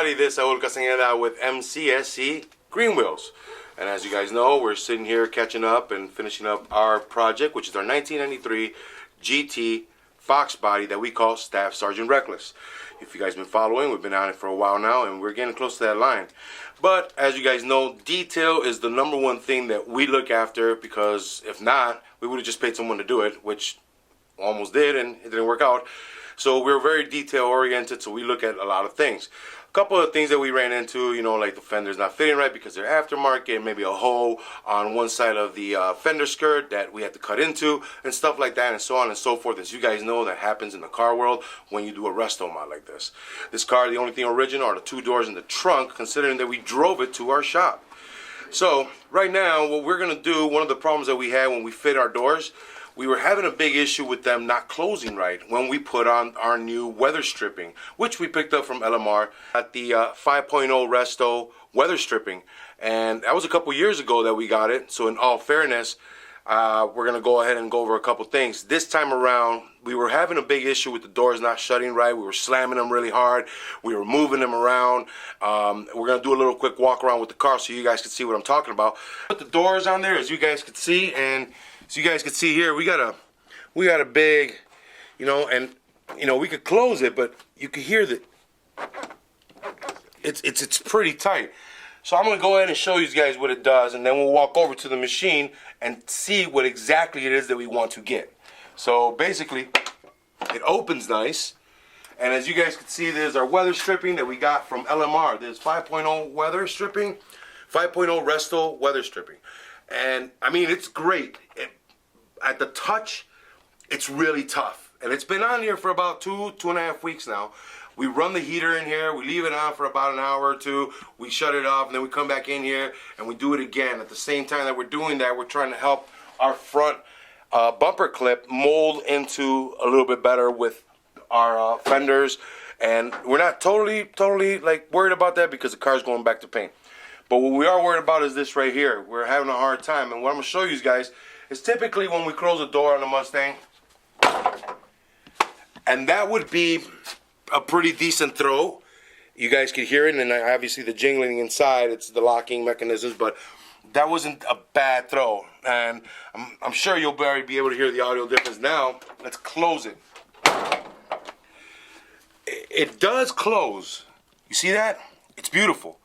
everybody, this is Raul Castañeda with MCSC Greenwheels. And as you guys know, we're sitting here catching up and finishing up our project, which is our 1993 GT Fox body that we call Staff Sergeant Reckless. If you guys been following, we've been on it for a while now and we're getting close to that line. But as you guys know, detail is the number one thing that we look after, because if not, we would have just paid someone to do it, which almost did and it didn't work out. So we're very detail oriented, so we look at a lot of things. A couple of things that we ran into, you know, like the fenders not fitting right because they're aftermarket, maybe a hole on one side of the fender skirt that we had to cut into, and stuff like that, and so on and so forth. As you guys know, that happens in the car world when you do a resto mod like this. This car, the only thing original are the two doors in the trunk, considering that we drove it to our shop. So right now, what we're going to do, one of the problems that we had when we fit our doors, we were having a big issue with them not closing right when we put on our new weather stripping, which we picked up from LMR at the 5.0 RESTO weather stripping. And that was a couple years ago that we got it. So in all fairness, we're going to go ahead and go over a couple things. This time around, we were having a big issue with the doors not shutting right. We were slamming them really hard. We were moving them around. We're going to do a little quick walk around with the car so you guys can see what I'm talking about. Put the doors on there, as you guys can see, and so you guys can see here, we got a big, you know, and you know we could close it, but you can hear that it's pretty tight. So I'm gonna go ahead and show you guys what it does, and then we'll walk over to the machine and see what exactly it is that we want to get. So basically, it opens nice, and as you guys can see, there's our weather stripping that we got from LMR. There's 5.0 weather stripping, 5.0 RESTO weather stripping, and I mean it's great. At the touch, it's really tough. And it's been on here for about 2.5 weeks now. We run the heater in here, we leave it on for about an hour or two, we shut it off, and then we come back in here and we do it again. At the same time that we're doing that, we're trying to help our front bumper clip mold into a little bit better with our fenders. And we're not totally like worried about that because the car's going back to paint. But what we are worried about is this right here. We're having a hard time, and what I'm gonna show you guys is typically when we close a door on a Mustang, and that would be a pretty decent throw. You guys could hear it, and then obviously the jingling inside, it's the locking mechanisms, but that wasn't a bad throw. And I'm sure you'll barely be able to hear the audio difference now. Let's close it. It does close. You see that? It's beautiful.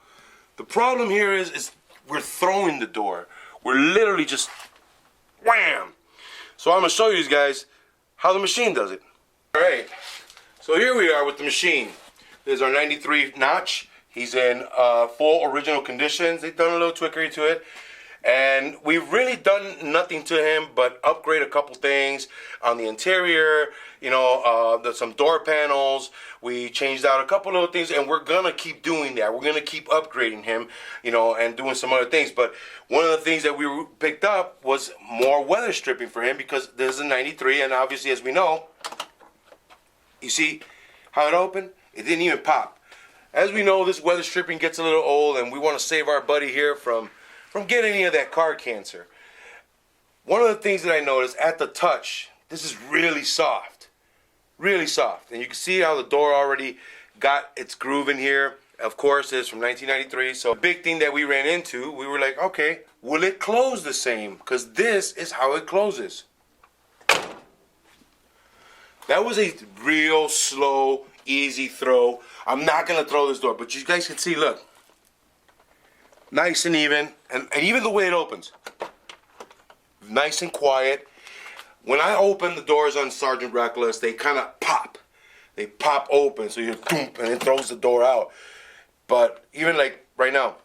The problem here is we're throwing the door. We're literally just wham! So I'm going to show you guys how the machine does it. Alright, so here we are with the machine. There's our 93 notch. He's in full original conditions. They've done a little trickery to it. And we've really done nothing to him but upgrade a couple things on the interior. You know, there's some door panels. We changed out a couple little things, and we're gonna keep doing that. We're gonna keep upgrading him, you know, and doing some other things. But one of the things that we picked up was more weather stripping for him, because this is a 93, and obviously, as we know, you see how it opened? It didn't even pop. As we know, this weather stripping gets a little old, and we want to save our buddy here from getting any of that car cancer. One of the things that I noticed at the touch, this is really soft. Really soft. And you can see how the door already got its groove in here. Of course, it's from 1993. So a big thing that we ran into, we were like, okay, will it close the same? Because this is how it closes. That was a real slow, easy throw. I'm not going to throw this door, but you guys can see, look. Nice and even, and even the way it opens. Nice and quiet. When I open the doors on Sergeant Reckless, they kind of pop. They pop open, so you boom, and it throws the door out. But even like right now,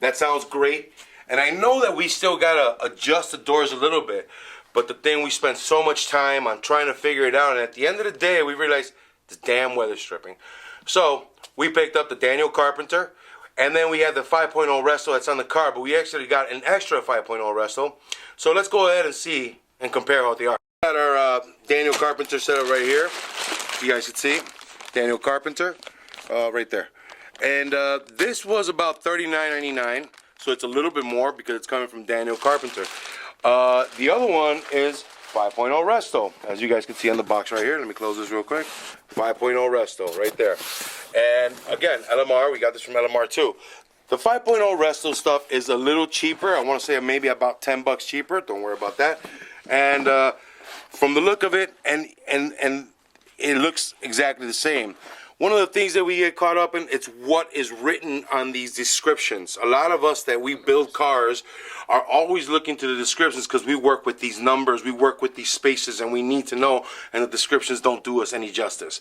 that sounds great. And I know that we still gotta adjust the doors a little bit, but the thing, we spent so much time on trying to figure it out, and at the end of the day, we realized it's damn weather stripping. So we picked up the Daniel Carpenter, and then we had the 5.0 RESTO that's on the car, but we actually got an extra 5.0 RESTO. So let's go ahead and see and compare how they are. We got our Daniel Carpenter set up right here. You guys can see Daniel Carpenter right there. And this was about $39.99, so it's a little bit more because it's coming from Daniel Carpenter. The other one is 5.0 Resto, as you guys can see on the box right here. Let me close this real quick. 5.0 Resto right there. And again, LMR, we got this from LMR too. The 5.0 Resto stuff is a little cheaper. I want to say maybe about $10 cheaper. Don't worry about that. And from the look of it, and it looks exactly the same. One of the things that we get caught up in, it's what is written on these descriptions. A lot of us that we build cars are always looking to the descriptions because we work with these numbers, we work with these spaces, and we need to know, and the descriptions don't do us any justice.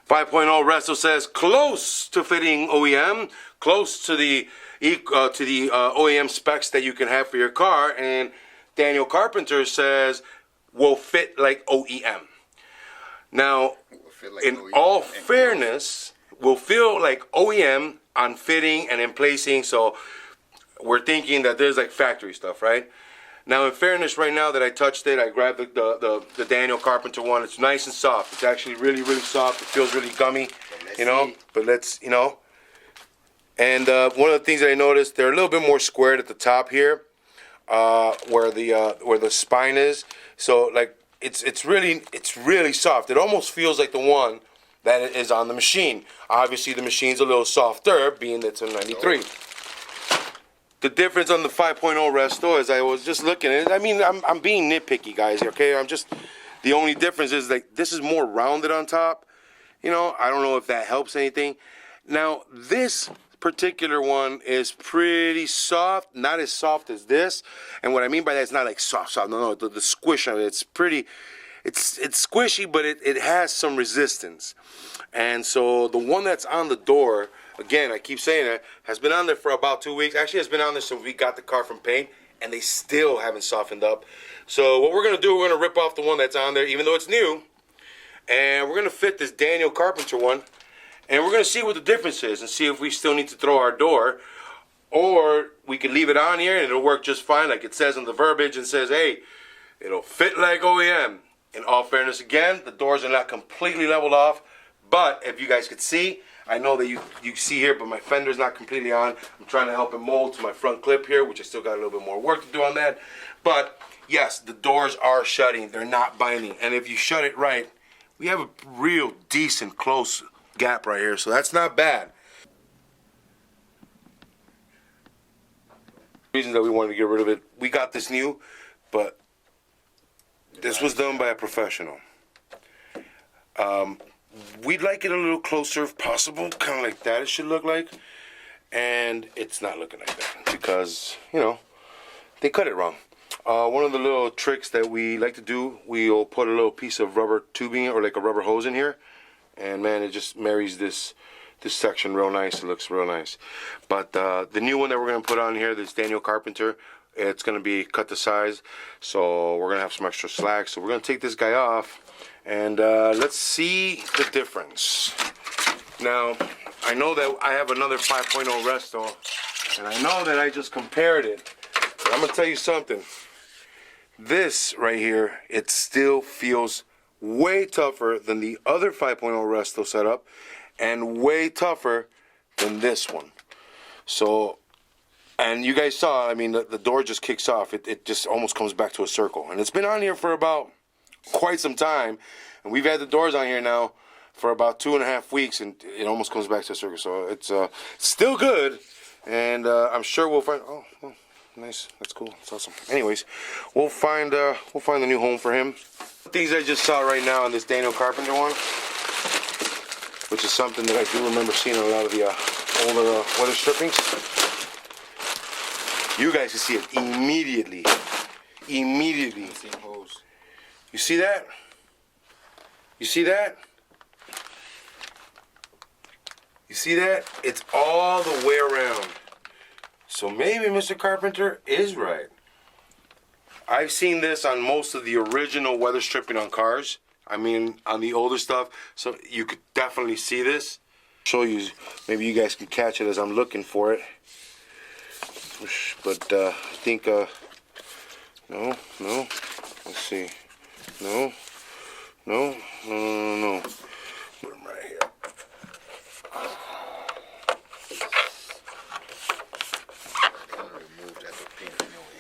5.0 Resto says close to fitting OEM, close to the OEM specs that you can have for your car, and Daniel Carpenter says will fit like OEM. Now, in all fairness, will feel like OEM on fitting and in placing, so we're thinking that there's like factory stuff, right? Now, in fairness, right now that I touched it, I grabbed the Daniel Carpenter one. It's nice and soft. It's actually really, really soft. It feels really gummy, you know, but let's, you know. And one of the things that I noticed, they're a little bit more squared at the top here, where the spine is. So, like, it's really soft. It almost feels like the one that is on the machine. Obviously, the machine's a little softer, being that it's a 93. The difference on the 5.0 Resto, as I was just looking at it, I mean, I'm being nitpicky, guys, okay? The only difference is like this is more rounded on top. You know, I don't know if that helps anything. Now, this particular one is pretty soft, not as soft as this. And what I mean by that is not like soft. No, the squish on it, it's pretty, it's squishy, but it has some resistance. And so the one that's on the door, again, I keep saying it, has been on there for about 2 weeks. Actually, it's been on there since we got the car from paint, and they still haven't softened up. So what we're going to do, we're going to rip off the one that's on there, even though it's new, and we're going to fit this Daniel Carpenter one, and we're going to see what the difference is and see if we still need to throw our door, or we can leave it on here and it'll work just fine, like it says in the verbiage, and says, hey, it'll fit like OEM. In all fairness, again, the doors are not completely leveled off, but if you guys could see, I know that you see here, but my fender's not completely on. I'm trying to help it mold to my front clip here, which I still got a little bit more work to do on that. But yes, the doors are shutting. They're not binding. And if you shut it right, we have a real decent close gap right here, so that's not bad. Reasons that we wanted to get rid of it, we got this new, but this was done by a professional. We'd like it a little closer if possible, kind of like that it should look like, and it's not looking like that because, you know, they cut it wrong. One of the little tricks that we like to do, we'll put a little piece of rubber tubing or like a rubber hose in here, and man, it just marries this section real nice. It looks real nice. But the new one that we're going to put on here, this Daniel Carpenter, it's going to be cut to size, so we're going to have some extra slack. So we're going to take this guy off, and let's see the difference. Now, I know that I have another 5.0 Resto, and I know that I just compared it, but I'm going to tell you something. This right here, it still feels way tougher than the other 5.0 Resto setup, and way tougher than this one. So, and you guys saw, I mean, the door just kicks off. It just almost comes back to a circle. And it's been on here for about quite some time. And we've had the doors on here now for about 2.5 weeks, and it almost comes back to a circle. So it's still good. And I'm sure we'll find, oh, nice, that's cool, that's awesome. Anyways, we'll find a new home for him. Things I just saw right now on this Daniel Carpenter one, which is something that I do remember seeing in a lot of the older weather strippings. You guys can see it immediately. Immediately. You see that? You see that? You see that? It's all the way around. So maybe Mr. Carpenter is right. I've seen this on most of the original weather stripping on cars. I mean, on the older stuff. So you could definitely see this. Show you, maybe you guys can catch it as I'm looking for it. But I think, no. Let's see. No. Put them right here.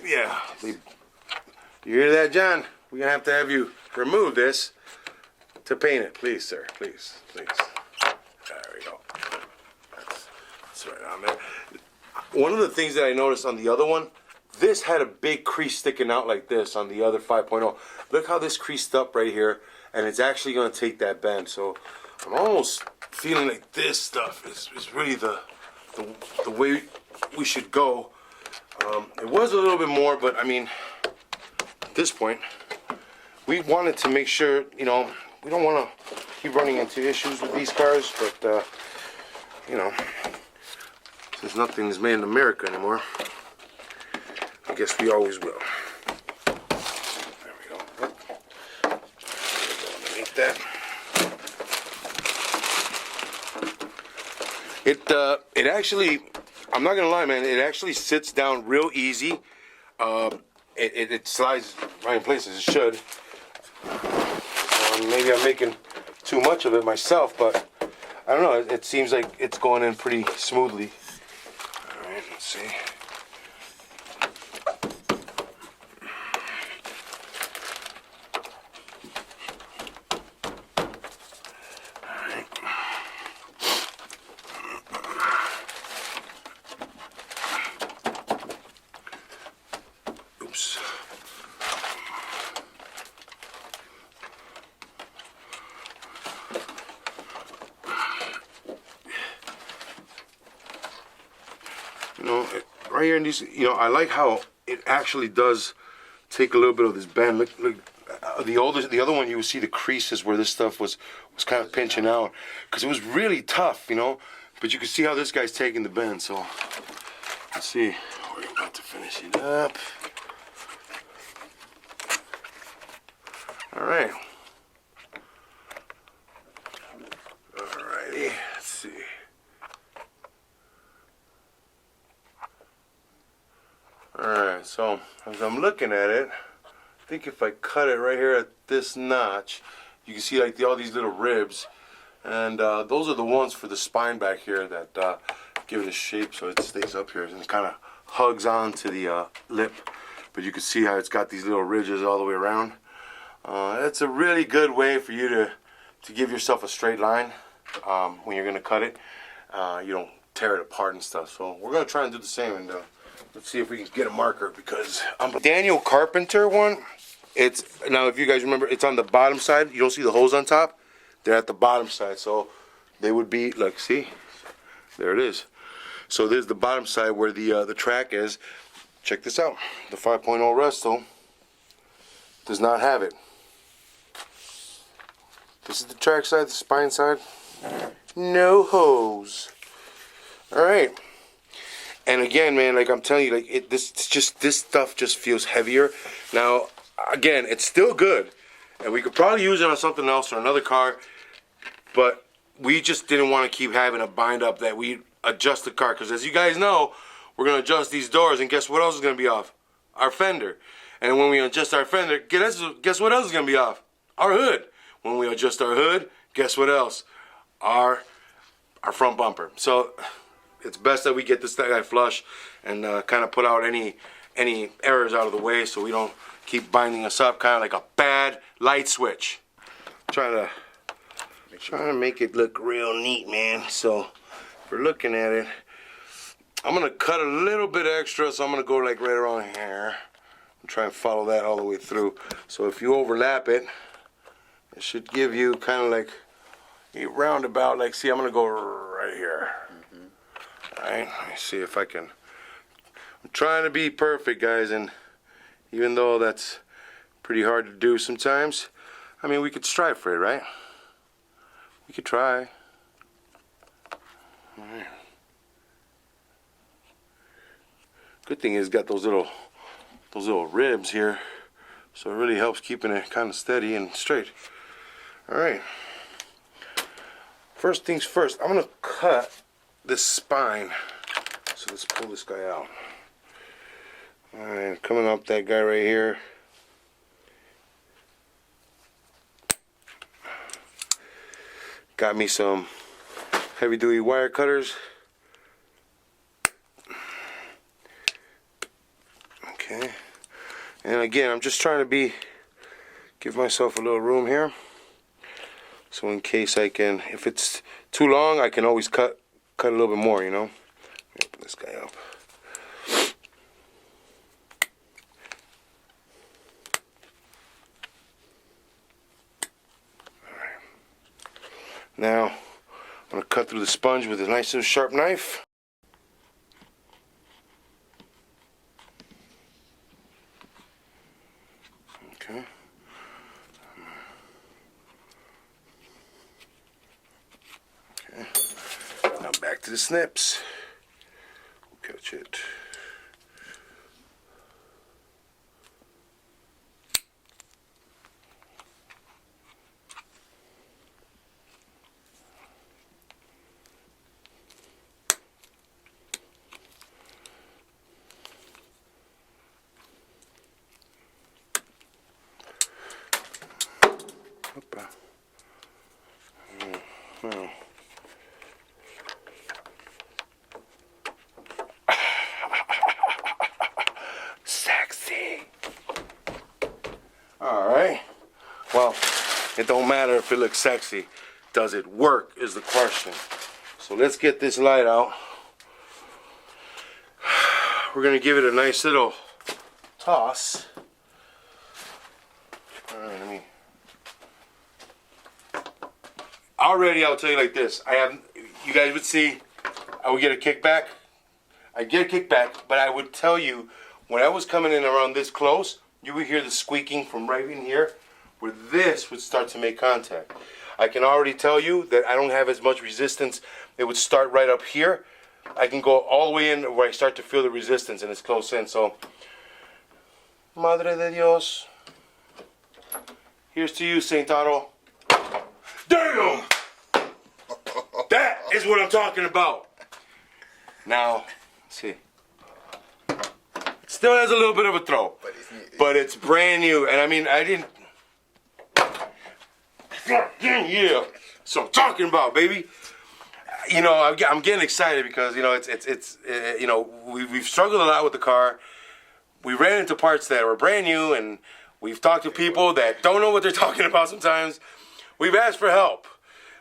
Yeah. You hear that, John? we're gonna have to have you remove this to paint it. Please, sir. Please, please. There we go. That's right on there. One of the things that I noticed on the other one, this had a big crease sticking out like this on the other 5.0. Look how this creased up right here, and it's actually going to take that bend. So I'm almost feeling like this stuff is really the way we should go. It was a little bit more, but I mean, at this point, we wanted to make sure, you know, we don't want to keep running into issues with these cars, but, you know, since nothing is made in America anymore, I guess we always will. There we go. Underneath that. It actually, I'm not gonna lie, man. It actually sits down real easy. It slides right in place as it should. Maybe I'm making too much of it myself, but I don't know. It seems like it's going in pretty smoothly. All right, let's see. Oops. You know, right here in these, you know, I like how it actually does take a little bit of this bend. Look, the other one, you will see the creases where this stuff was kind of pinching out because it was really tough, you know. But you can see how this guy's taking the bend. So let's see. We're about to finish it up. All right. Alrighty. Let's see. Alright, so as I'm looking at it, I think if I cut it right here at this notch, you can see like all these little ribs, and those are the ones for the spine back here that give it a shape so it stays up here and it kind of hugs onto the lip. But you can see how it's got these little ridges all the way around. It's a really good way for you to give yourself a straight line when you're going to cut it. You don't tear it apart and stuff. So we're going to try and do the same, and let's see if we can get a marker, because Daniel Carpenter one, it's, now if you guys remember, it's on the bottom side. You don't see the holes on top. They're at the bottom side, so they would be, look, see? There it is. So there's the bottom side where the track is. Check this out. The 5.0 RESTO does not have it. This is the track side, the spine side. No hose. Alright. And again, man, like I'm telling you, like this stuff just feels heavier. Now, again, it's still good, and we could probably use it on something else or another car, but we just didn't want to keep having a bind up that we adjust the car, because as you guys know, we're gonna adjust these doors, and guess what else is gonna be off? Our fender. And when we adjust our fender, guess what else is gonna be off? Our hood. When we adjust our hood, guess what else? Our front bumper. So it's best that we get this guy flush and kind of put out any errors out of the way, so we don't keep binding us up, kind of like a bad light switch. Trying to make it look real neat, man. So if we're looking at it, I'm gonna cut a little bit extra, so I'm gonna go like right around here and try and follow that all the way through. So if you overlap it, it should give you kind of like a roundabout. Like, see, I'm gonna go right here. Alright, let me see if I can. I'm trying to be perfect, guys, and even though that's pretty hard to do sometimes, I mean, we could strive for it, right? We could try. Alright. Good thing is, got those little ribs here, so it really helps keeping it kind of steady and straight. Alright. First things first, I'm gonna cut this spine. So let's pull this guy out. Alright, coming up that guy right here. Got me some heavy duty wire cutters. Okay. And again, I'm just trying to be give myself a little room here. So in case I can, if it's too long, I can always cut a little bit more, you know. Let me open this guy up. Alright. Now, I'm going to cut through the sponge with a nice little sharp knife. Okay. Okay. Now back to the snips. We'll catch it. Oh. Sexy. All right. Well, it don't matter if it looks sexy. Does it work is the question. So let's get this light out. We're gonna give it a nice little toss. All right, let me. Already, I'll tell you like this. You guys would see, I would get a kickback. I'd get a kickback, but I would tell you, when I was coming in around this close, you would hear the squeaking from right in here, where this would start to make contact. I can already tell you that I don't have as much resistance. It would start right up here. I can go all the way in where I start to feel the resistance, and it's close in. So, Madre de Dios. Here's to you, Saint Otto. Damn! That is what I'm talking about. Now, let's see. Still has a little bit of a throw, but it's brand new. And I mean, I didn't. Yeah, so I'm talking about, baby. You know, I'm getting excited because you know it's you know we've struggled a lot with the car. We ran into parts that were brand new, and we've talked to people that don't know what they're talking about sometimes. We've asked for help.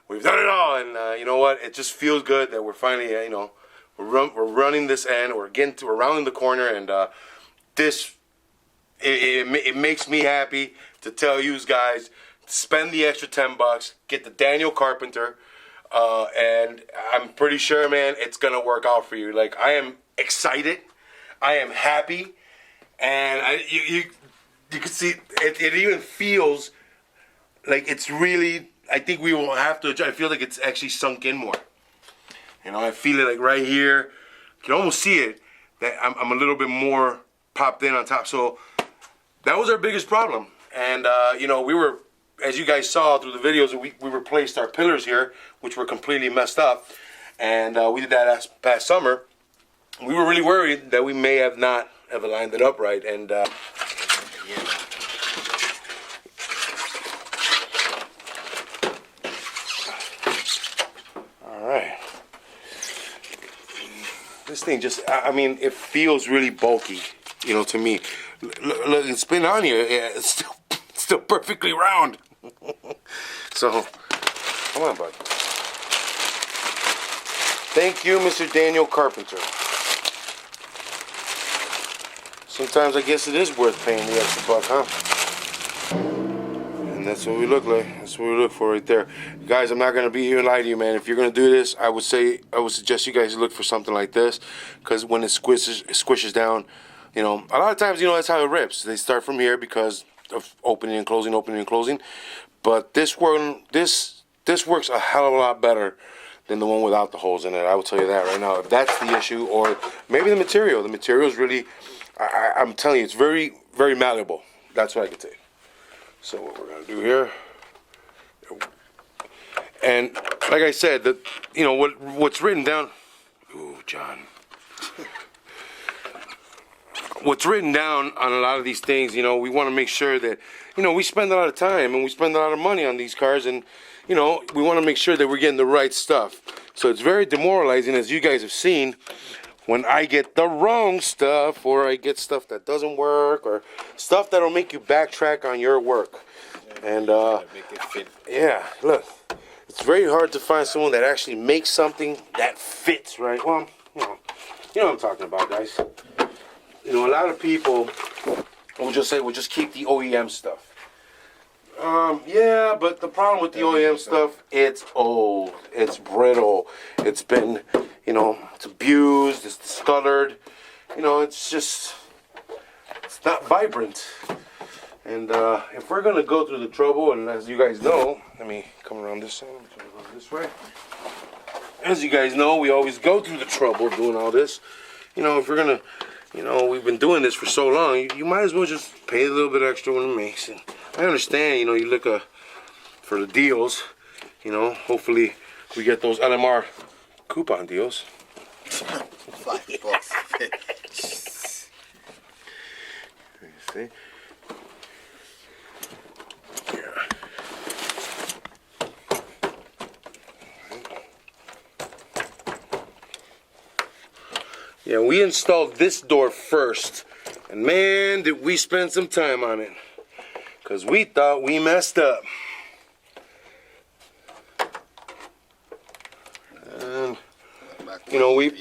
We've done it all, and you know what? It just feels good that we're finally, you know, we're running this end. We're rounding the corner, and this it makes me happy to tell you guys, spend the extra $10, get the Daniel Carpenter, and I'm pretty sure, man, it's gonna work out for you. Like, I am excited, I am happy, and you can see it even feels like it's really. I think we will have to adjust. I feel like it's actually sunk in more. You know, I feel it like right here. You can almost see it, that I'm a little bit more popped in on top. So that was our biggest problem. And, you know, we were, as you guys saw through the videos, we replaced our pillars here, which were completely messed up. And we did that past summer. We were really worried that we may have not ever lined it up right. And, Alright. This thing just, I mean, it feels really bulky, you know, to me. Look, it's been on here. Yeah, it's still perfectly round. So, come on, bud. Thank you, Mr. Daniel Carpenter. Sometimes I guess it is worth paying the extra buck, huh? And that's what we look like. That's what we look for right there. Guys, I'm not going to be here and lie to you, man. If you're going to do this, I would suggest you guys look for something like this, because when it squishes down, you know, a lot of times, you know, that's how it rips. They start from here because of opening and closing. But this one, this works a hell of a lot better than the one without the holes in it. I will tell you that right now. If that's the issue, or maybe the material. The material is really, I'm telling you, it's very, very malleable. That's what I can say. So what we're gonna do here, and like I said, that, you know, what's written down. Ooh, John. What's written down on a lot of these things, you know, we want to make sure that, you know, we spend a lot of time and we spend a lot of money on these cars, and, you know, we want to make sure that we're getting the right stuff. So it's very demoralizing, as you guys have seen, when I get the wrong stuff, or I get stuff that doesn't work, or stuff that'll make you backtrack on your work. And make it fit. yeah, look, it's very hard to find someone that actually makes something that fits, right? Well, you know what I'm talking about, guys. You know, a lot of people will just say, "Well, just keep the OEM stuff." Yeah, but the problem with the OEM stuff, it's old, it's brittle, it's been, you know, it's abused, it's discolored, you know, it's just, it's not vibrant. And if we're gonna go through the trouble, and as you guys know, let me come around this side, come around this way. As you guys know, we always go through the trouble of doing all this. You know, if we're gonna, you know, we've been doing this for so long, you might as well just pay a little bit extra when it makes it. I understand, you know, you look for the deals, you know, hopefully we get those LMR coupon deals. $5. You see? Yeah, we installed this door first, and man, did we spend some time on it, because we thought we messed up. And, you know, we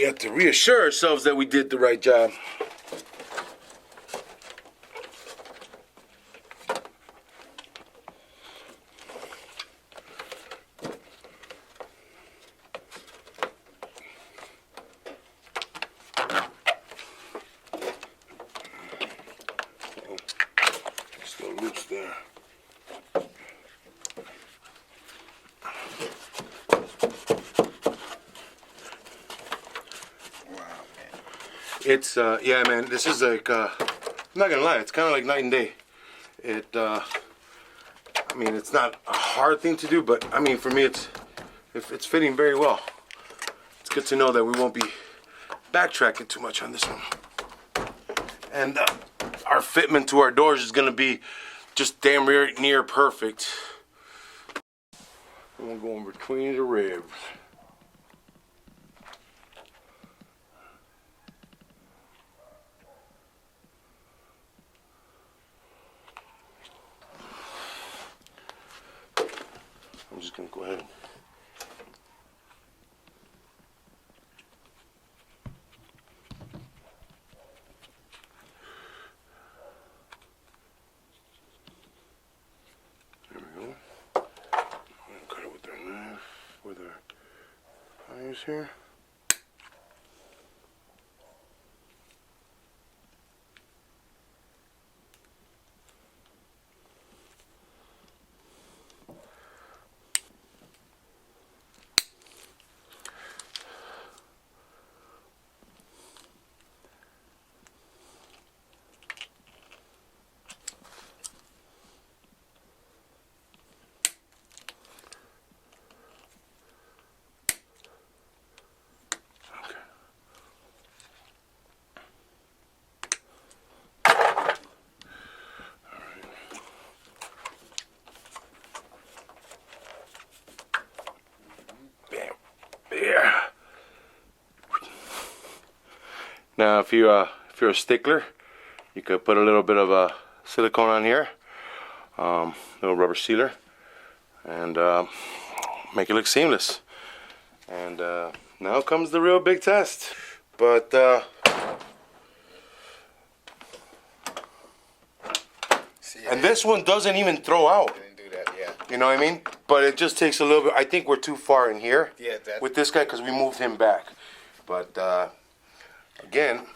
had to reassure ourselves that we did the right job. Still loose there. It's yeah, man, this is like I'm not gonna lie, it's kind of like night and day. I mean, it's not a hard thing to do, but I mean, for me, it's fitting very well. It's good to know that we won't be backtracking too much on this one. And our fitment to our doors is gonna be just damn near perfect. And we'll go in between the ribs. I'm just gonna go ahead. There we go. I'm gonna cut it with our knife, with our pliers here. Now, if you're a stickler, you could put a little bit of silicone on here, little rubber sealer, and make it look seamless. And now comes the real big test. But and this one doesn't even throw out. You know what I mean? But it just takes a little bit. I think we're too far in here with this guy because we moved him back. But again,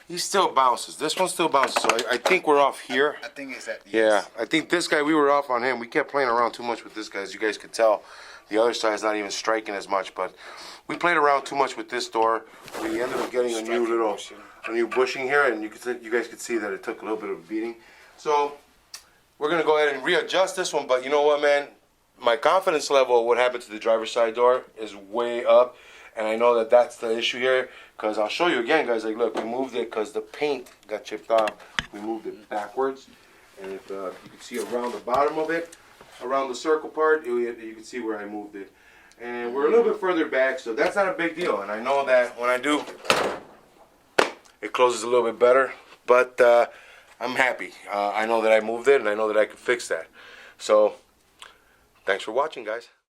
he still bounces. This one still bounces. So I think we're off here. I think it's that. Yeah, I think this guy, we were off on him. We kept playing around too much with this guy. As you guys could tell, the other side's not even striking as much. But we played around too much with this door. We ended up getting a new bushing here, and you guys could see that it took a little bit of a beating. So we're gonna go ahead and readjust this one. But you know what, man? My confidence level of what happened to the driver's side door is way up. And I know that that's the issue here, because I'll show you again, guys. Like, look, we moved it because the paint got chipped off. We moved it backwards, and if you can see around the bottom of it, around the circle part, you can see where I moved it. And we're a little bit further back, so that's not a big deal. And I know that when I do, it closes a little bit better. But I'm happy. I know that I moved it, and I know that I can fix that. So, thanks for watching, guys.